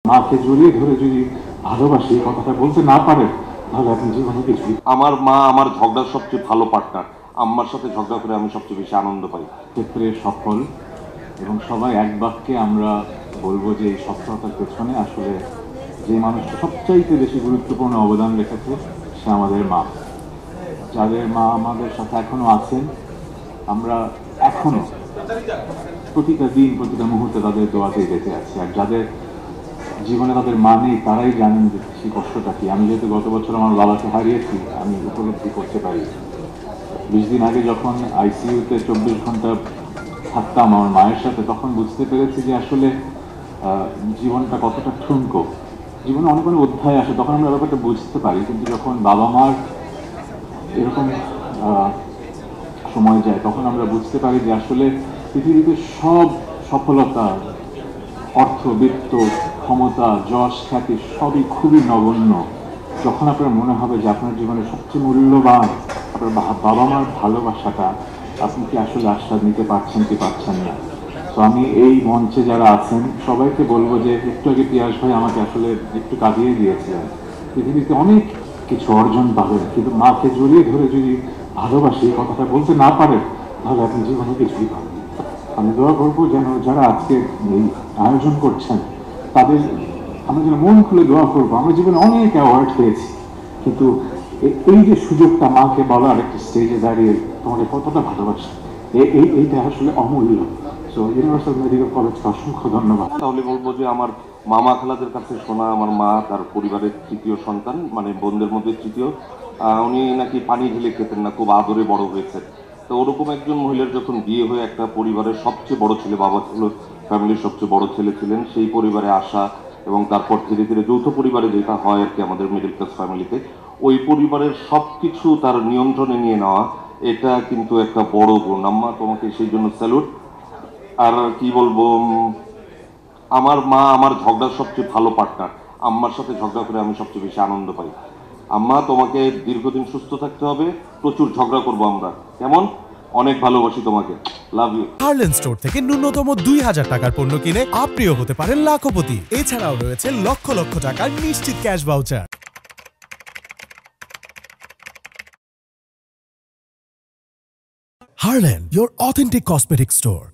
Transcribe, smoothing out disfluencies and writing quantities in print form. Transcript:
মাকে জড়িয়ে ধরে যদি ভালোবাসি কথাটা বলতে না পারে তাহলে আপনি জীবনে কিছুই। আমার মা আমার ঝগড়ার সবচেয়ে ভালো পার্টনার। আম্মার সাথে ঝগড়া করে আমি সবচেয়ে বেশি আনন্দ পাই। ক্ষেত্রে সফল এবং সবাই এক বাক্যে আমরা বলবো যে এই সফলতার পেছনে আসলে যে মানুষটা সবচাইতে বেশি গুরুত্বপূর্ণ অবদান রেখেছে সে আমাদের মা। যাদের মা আমাদের সাথে এখনো আছেন, আমরা এখনো প্রতিটা দিন প্রতিটা মুহূর্তে তাদের দোয়াতেই বেঁচে আছি। আর যাদের জীবনে তাদের মা নেই তারাই জানেন যে সেই কষ্টটা কি। আমি যেহেতু গত বছর আমার বাবাকে হারিয়েছি, আমি উপলব্ধি করতে পারি। 20 দিন আগে যখন আইসিইউতে 24 ঘন্টা থাকতাম আমার মায়ের সাথে, তখন বুঝতে পেরেছি যে আসলে জীবনটা কতটা ঠুনকো। জীবনে অনেক অনেক অধ্যায় আসে, তখন আমরা ব্যাপারটা বুঝতে পারি। কিন্তু যখন বাবা মার এরকম সময় যায় তখন আমরা বুঝতে পারি যে আসলে পৃথিবীতে সব সফলতা, অর্থ, বিত্ত, ক্ষমতা, যশ, খ্যাতি সবই খুবই নগণ্য যখন আপনার মনে হবে যে আপনার জীবনের সবচেয়ে মূল্যবান আপনার বাবা মার ভালোবাসাটা আপনি কি আসলে আস্বাদ নিতে পারছেন কি পারছেন না। তো আমি এই মঞ্চে যারা আছেন সবাইকে বলবো যে একটু আগে পিয়াস ভাই আমাকে আসলে একটু কাঁদিয়ে দিয়েছিলেন। পৃথিবীতে অনেক কিছু অর্জন পাবেন, কিন্তু মাকে জড়িয়ে ধরে যদি ভালোবাসি কথাটা বলতে না পারে তাহলে আপনি জীবনে কিছুই পাবেন। আমি দোয়া করবো যেন যারা আজকে এই আয়োজন করছেন তাদের আমরা যেন মন খুলে দোয়া করবো। আমরা জীবনে অনেক অ্যাওয়ার্ড পেয়েছি, কিন্তু এই যে সুযোগটা মাকে বলার একটা স্টেজে দাঁড়িয়ে তোমাকে কতটা ভালোবাসি, এইটা আসলে অমূল্য। সো ইউনিভার্সাল মেডিকেল কলেজকে অসংখ্য ধন্যবাদ। তাহলে বলবো যে আমার মামা খালাদের কাছে শোনা, আমার মা তার পরিবারের তৃতীয় সন্তান, মানে বোনদের মধ্যে তৃতীয়। উনি নাকি পানি ঢেলে খেতেন না, খুব আদরে বড় হয়েছে। তো ওরকম একজন মহিলার যখন বিয়ে হয়ে একটা পরিবারের সবচেয়ে বড় ছেলে, বাবা ছিল ফ্যামিলির সবচেয়ে বড় ছেলে ছিলেন, সেই পরিবারে আসা এবং তারপর ধীরে ধীরে যৌথ পরিবারে যেটা হয় আর কি আমাদের মিডল ক্লাস ফ্যামিলিতে, ওই পরিবারের সবকিছু তার নিয়ন্ত্রণে নিয়ে নেওয়া, এটা কিন্তু একটা বড় গুণ। আম্মা তোমাকে সেই জন্য স্যালুট। আর কি বলবো, আমার মা আমার ঝগড়ার সবচেয়ে ভালো পার্টনার। আম্মার সাথে ঝগড়া করে আমি সবচেয়ে বেশি আনন্দ পাই। আম্মা তোমাকে দীর্ঘদিন সুস্থ থাকতে হবে, প্রচুর ঝগড়া করবো আমরা, কেমন? অনেক ভালোবাসি তোমাকে, লাভ ইউ। হার্লেন স্টোর থেকে ন্যূনতম 2000 টাকার পণ্য কিনে আপনিও হতে পারেন লাখপতি। এছাড়াও রয়েছে লক্ষ লক্ষ টাকার নিশ্চিত cash voucher. Harlan, your authentic cosmetic store.